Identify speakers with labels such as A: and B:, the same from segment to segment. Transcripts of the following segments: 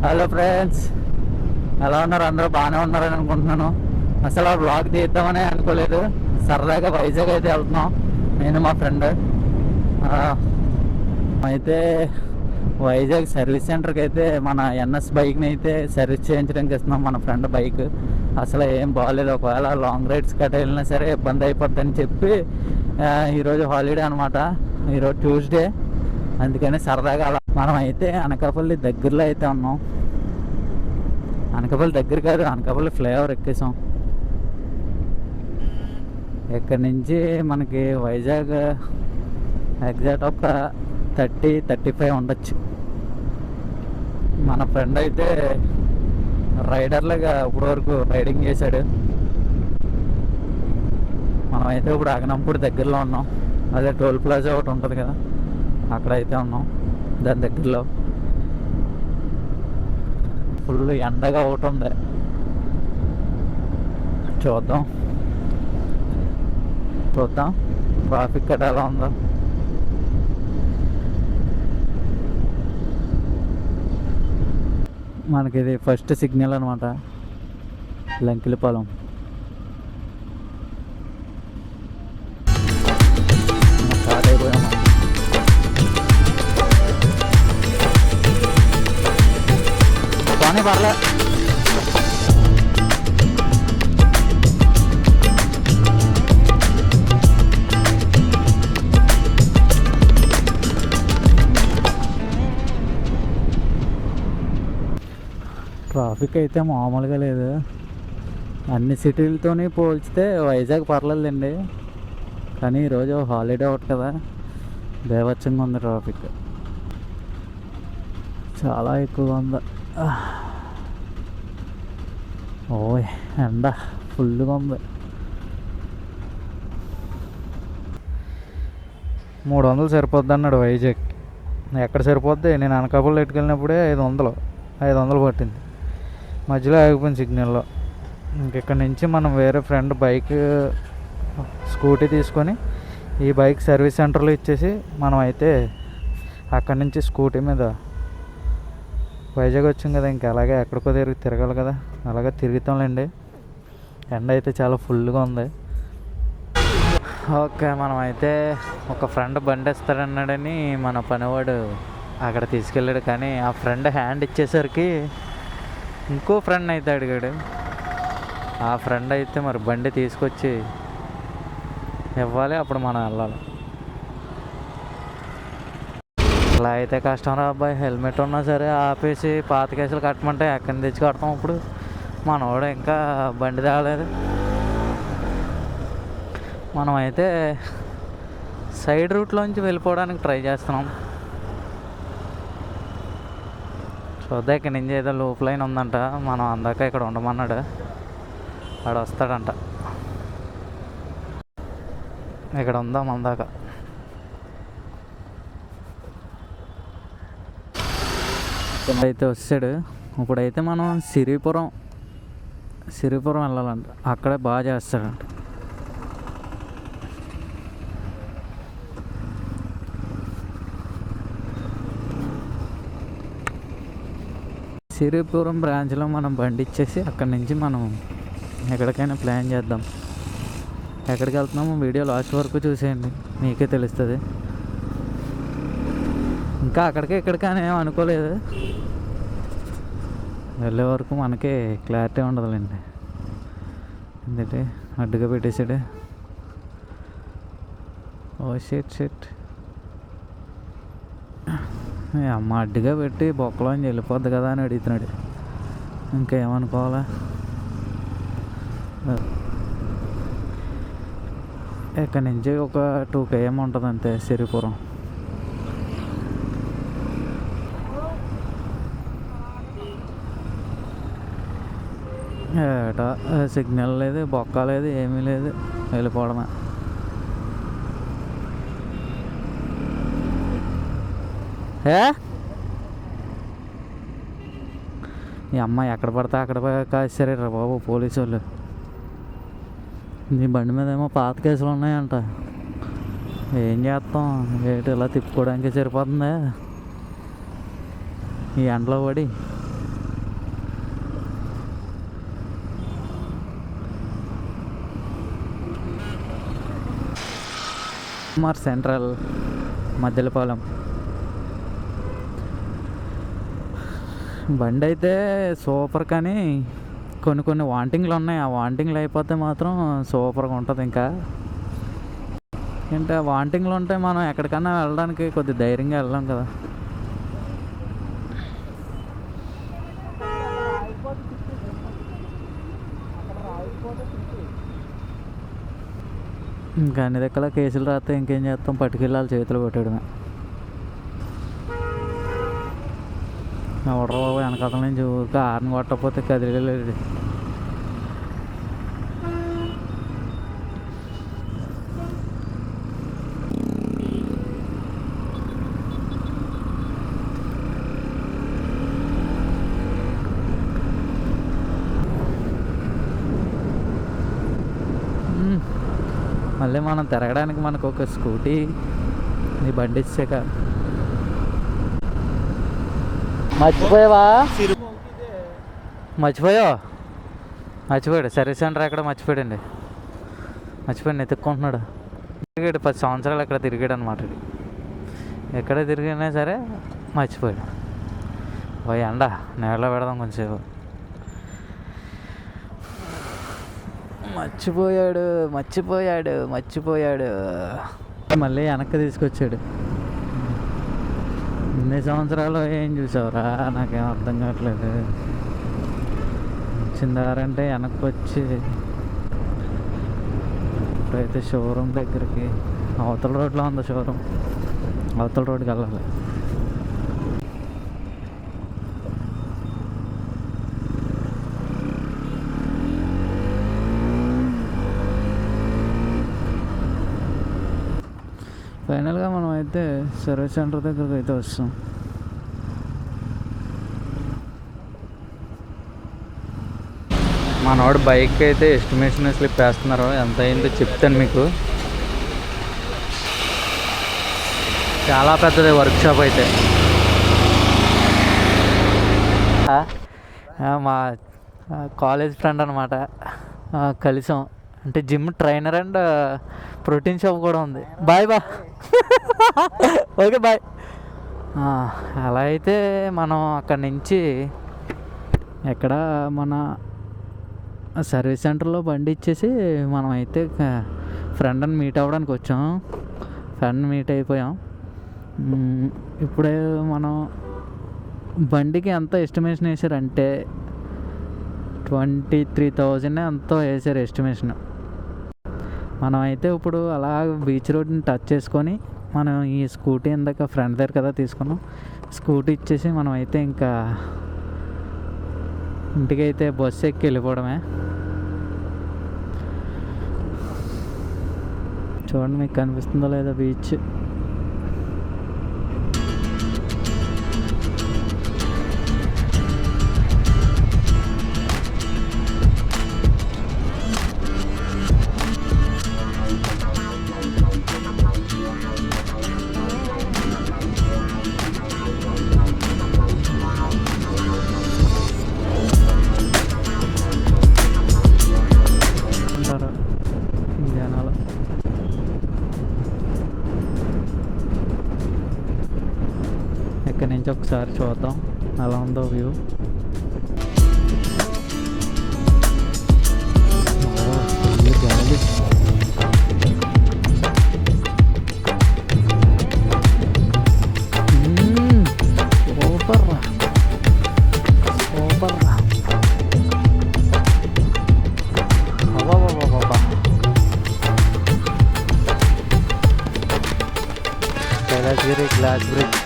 A: Hello friends, ఎలా ఉన్నారు? అందరూ బాగానే ఉన్నారని అనుకుంటున్నాను. అసలు ఆ బ్లాగ్ తీద్దామని అనుకోలేదు. సరదాగా వైజాగ్ అయితే వెళ్తున్నాం, నేను మా ఫ్రెండ్. అయితే వైజాగ్ సర్వీస్ సెంటర్కి అయితే మన ఎన్ఎస్ బైక్ని అయితే సర్వీస్ చేయించడానికి ఇస్తున్నాం. మన ఫ్రెండ్ బైక్ అసలు ఏం బాగాలేదు. ఒకవేళ లాంగ్ రైడ్స్ కట్ట వెళ్ళినా సరే ఇబ్బంది అయిపోద్దని చెప్పి ఈరోజు హాలిడే అనమాట. ఈరోజు ట్యూస్డే, అందుకని సరదాగా అలా మనం అయితే అనకాపల్లి దగ్గరలో అయితే ఉన్నాం. అనకాపల్లి దగ్గర కాదు, అనకాపల్లి ఫ్లైఓవర్ ఎక్కేసాం. ఇక్కడి నుంచి మనకి వైజాగ్ ఎగ్జాక్ట్ ఒక 30-35 ఉండొచ్చు. మన ఫ్రెండ్ అయితే రైడర్లుగా ఇప్పటి వరకు రైడింగ్ చేశాడు. మనమైతే ఇప్పుడు అగనంపూడి దగ్గరలో ఉన్నాం. అదే టోల్ ప్లాజా ఒకటి ఉంటుంది కదా, అక్కడైతే ఉన్నాం. దాని దగ్గరలో ఫుల్ ఎండగా ఒకటి ఉంది. చూద్దాం ట్రాఫిక్ కట్ట ఎలా ఉందో. మనకి ఇది ఫస్ట్ సిగ్నల్ అనమాట, లంకిలిపాలెం. స్టార్ట్ అయిపోయాం. కానీ పర్లే, ట్రాఫిక్ అయితే మామూలుగా లేదు. అన్ని సిటీలతోని పోల్చితే వైజాగ్ పర్లేదండి, కానీ ఈరోజు హాలిడే ఒకటి కదా, బేవచ్చంగా ఉంది ట్రాఫిక్. చాలా ఎక్కువగా ఉంది. ఓయ్ ఎండ ఫుల్గా ఉంది. 300 సరిపోద్ది అన్నాడు వైజాగ్. ఎక్కడ సరిపోద్ది? నేను అనకాపల్లి ఎట్టుకెళ్ళినప్పుడే 500 పట్టింది. మధ్యలో ఆగిపోయింది సిగ్నల్లో. ఇంకెక్కడి నుంచి మనం వేరే ఫ్రెండ్ బైక్ స్కూటీ తీసుకొని ఈ బైక్ సర్వీస్ సెంటర్లో ఇచ్చేసి మనం అయితే అక్కడి నుంచి స్కూటీ మీద వైజాగ్ వచ్చాం కదా, ఇంకా అలాగే ఎక్కడికో తిరగాలి కదా, అలాగే తిరుగుతాంలేండి. ఎండ అయితే చాలా ఫుల్గా ఉంది. ఓకే, మనమైతే ఒక ఫ్రెండ్ బండి ఇస్తాడన్నాడని మన పనివాడు అక్కడ తీసుకెళ్ళాడు. కానీ ఆ ఫ్రెండ్ హ్యాండ్ ఇచ్చేసరికి ఇంకో ఫ్రెండ్ అయితే అడిగాడు. ఆ ఫ్రెండ్ అయితే మరి బండి తీసుకొచ్చి ఇవ్వాలి, అప్పుడు మనం వెళ్ళాలి. ఇలా అయితే కష్టం రా అబ్బాయి. హెల్మెట్ ఉన్నా సరే ఆపేసి పాత కేసులు కట్టమంటే ఎక్కడి తెచ్చి కడతాం. ఇప్పుడు మనోడు ఇంకా బండి తేలేదు. మనమైతే సైడ్ రూట్లోంచి వెళ్ళిపోవడానికి ట్రై చేస్తున్నాం. చూద్దాం, ఇక్కడ నుంచి ఏదో లూప్ లైన్ ఉందంట. మనం అందాక ఇక్కడ ఉండమన్నాడు, వాడు వస్తాడంట. ఇక్కడ ఉందాం అందాక. అయితే వచ్చాడు. ఇప్పుడైతే మనం సిరిపురం వెళ్ళాలంట. అక్కడే బాగా చేస్తాడంట. సిరిపురం బ్రాంచ్లో మనం బండి ఇచ్చేసి అక్కడి నుంచి మనం ఎక్కడికైనా ప్లాన్ చేద్దాం. ఎక్కడికి వెళ్తున్నామో వీడియో లాస్ట్ వరకు చూసేయండి, మీకే తెలుస్తుంది. ఇంకా అక్కడికే ఇక్కడికని ఏం అనుకోలేదు, వెళ్ళే వరకు మనకే క్లారిటీ ఉండదులేండి. ఎందుకంటే అడ్డుగా పెట్టేసాడు. ఓ షెట్ అమ్మ, అడ్డుగా పెట్టి బొక్కలోంచి వెళ్ళిపోద్ది కదా అని అడుగుతున్నాడు. ఇంకేమనుకోవాలా? ఇక్కడ నుంచి ఒక 2 km ఉంటుంది అంతే సిరిపురం. ఏటా సిగ్నల్ లేదు, బొక్క లేదు, ఏమీ లేదు, వెళ్ళిపోవడమే. ఈ అమ్మాయి ఎక్కడ పడితే అక్కడ కాసారా బాబు పోలీసు వాళ్ళు. నీ బండి మీద ఏమో పాత కేసులు ఉన్నాయంట. ఏం చేస్తాం, ఇలా తిప్పుకోవడానికి సరిపోతుందా ఈ ఎండలో పడి? సెంట్రల్ మద్దెలపాలెం. బండి అయితే సూపర్, కానీ కొన్ని వాంటింగ్లు ఉన్నాయి. ఆ వాంటింగ్లు అయిపోతే మాత్రం సూపర్గా ఉంటుంది. ఇంకా అంటే వాంటింగ్లు ఉంటే మనం ఎక్కడికన్నా వెళ్ళడానికి కొద్ది ధైర్యంగా వెళ్ళాం కదా. ఇంకా అన్ని దగ్గర కేసులు రాస్తే ఇంకేం చేస్తాం, పట్టుకెళ్ళాలి, చేతులు కొట్టడమే. ఎవడరు బాబు వెనకాల నుంచి ఊరికే ఆర్ని కొట్టకపోతే కదిలిగలేడు. మళ్ళీ మనం తిరగడానికి మనకు ఒక స్కూటీ, నీ బండి ఇచ్చాక. మర్చిపోయావా? మర్చిపోయాడు సర్వీస్ సెంటర్ ఎక్కడ మర్చిపోయాడండి. ఎత్తుక్కుంటున్నాడు. తిరిగాడు 10 సంవత్సరాలు ఎక్కడ తిరిగాడు అనమాట. ఎక్కడ తిరిగినా సరే మర్చిపోయాడు. పోయి ఎండ నేలలో పెడదాం కొంచెంసేపు. మర్చిపోయాడు. మళ్ళీ వెనక్కి తీసుకొచ్చాడు. ఇన్ని సంవత్సరాలు ఏం చూసావురా, నాకేం అర్థం కావట్లేదు. వచ్చిందారంటే వెనక్కి వచ్చి ఇప్పుడైతే షోరూమ్ దగ్గరికి, అవతల రోడ్లో ఉంది షోరూమ్, అవతల రోడ్డుకి వెళ్ళాలి. ఫైనల్గా మనం అయితే సర్వీస్ సెంటర్ దగ్గరికి అయితే వస్తాం. మనోడు బైక్ అయితే ఎస్టిమేషన్ స్లిప్ వేస్తున్నారు. ఎంత అయిందో చెప్తాను మీకు. చాలా పెద్దది వర్క్షాప్ అయితే. మా కాలేజ్ ఫ్రెండ్ అనమాట, కలిసాం. అంటే gym trainer and protein shop కూడా ఉంది. Bye okay bye. అలా అయితే మనం అక్కడి నుంచి ఎక్కడ మన సర్వీస్ సెంటర్లో బండి ఇచ్చేసి మనం అయితే ఫ్రెండ్ని మీట్ అవ్వడానికి వచ్చాం. ఫ్రెండ్ మీట్ అయిపోయాం. ఇప్పుడే మనం బండికి ఎంత ఎస్టిమేషన్ వేసారంటే 23,000 ఎంతో వేసారు ఎస్టిమేషన్. మనం అయితే ఇప్పుడు అలా బీచ్ రోడ్ని టచ్ చేసుకొని మనం ఈ స్కూటీ ఇందాక ఫ్రెండ్ దగ్గర కదా తీసుకున్నాం, స్కూటీ ఇచ్చేసి మనం అయితే ఇంకా ఇంటికైతే బస్సు ఎక్కి వెళ్ళిపోవడమే. చూడండి మీకు కనిపిస్తుందో లేదో బీచ్. జనాలు ఇక్కడి నుంచి ఒకసారి చూద్దాం ఎలా ఉందో వ్యూ. గాలి సూపర్ కైలాసగిరి గ్లాస్ బ్రిడ్జ్.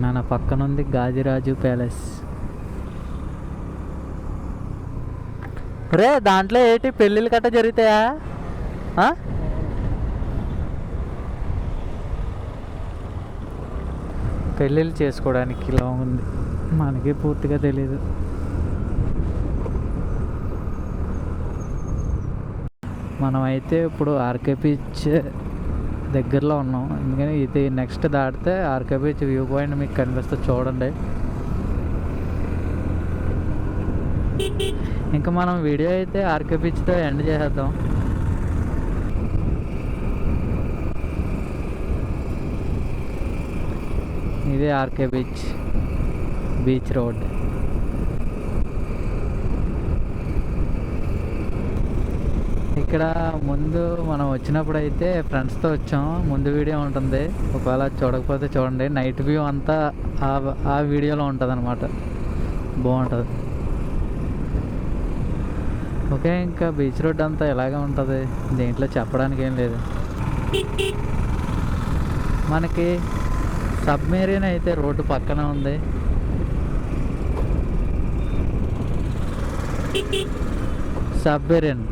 A: మన పక్కనుంది గాజిరాజు ప్యాలెస్. రే దాంట్లో ఏంటి పెళ్ళిళ్ళు గట్ట జరుగుతాయా? పెళ్ళిళ్ళు చేసుకోవడానికి ఇలా ఉంది, మనకి పూర్తిగా తెలీదు. మనమైతే ఇప్పుడు ఆర్కే బీచ్ దగ్గరలో ఉన్నాం. ఎందుకని ఇది నెక్స్ట్ దాటితే ఆర్కే బీచ్ వ్యూ పాయింట్ మీకు కనిపిస్తుంది, చూడండి. ఇంకా మనం వీడియో అయితే ఆర్కే బీచ్తో ఎండ్ చేసేద్దాం. ఇదే ఆర్కే బీచ్ రోడ్. ఇక్కడ ముందు మనం వచ్చినప్పుడు అయితే ఫ్రెండ్స్తో వచ్చాం. ముందు వీడియో ఉంటుంది, ఒకవేళ చూడకపోతే చూడండి. నైట్ వ్యూ అంతా ఆ వీడియోలో ఉంటుంది అన్నమాట, బాగుంటుంది. ఓకే, ఇంకా బీచ్ రోడ్ అంతా ఇలాగే ఉంటుంది, దీంట్లో చెప్పడానికి ఏం లేదు. మనకి సబ్మెరీన్ అయితే రోడ్డు పక్కన ఉంది. సబ్మెరీన్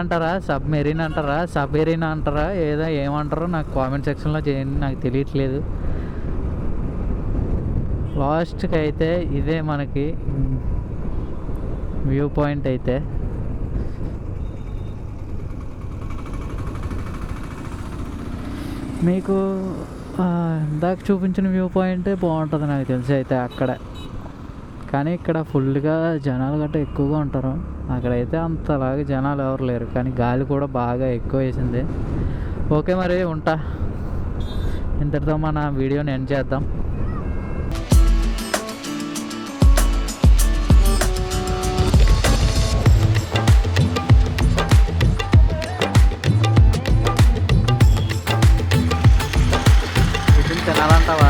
A: అంటారా, సబ్మెరీన్ అంటారా, ఏమంటారో నాకు కామెంట్ సెక్షన్లో చేయండి, నాకు తెలియట్లేదు. లాస్ట్కి అయితే ఇదే మనకి వ్యూ పాయింట్. అయితే మీకు ఇందాక చూపించిన వ్యూ పాయింటే బాగుంటుంది నాకు తెలిసి అయితే అక్కడ. కానీ ఇక్కడ ఫుల్గా జనాలు గట్రా ఎక్కువగా ఉంటారు. అక్కడైతే అంతలాగా జనాలు ఎవరు లేరు, కానీ గాలి కూడా బాగా ఎక్కువ వేసింది. ఓకే, మరి ఉంటా. ఇంతటితో మన వీడియోని ఎండ్ చేద్దాం. తినాలంటావా?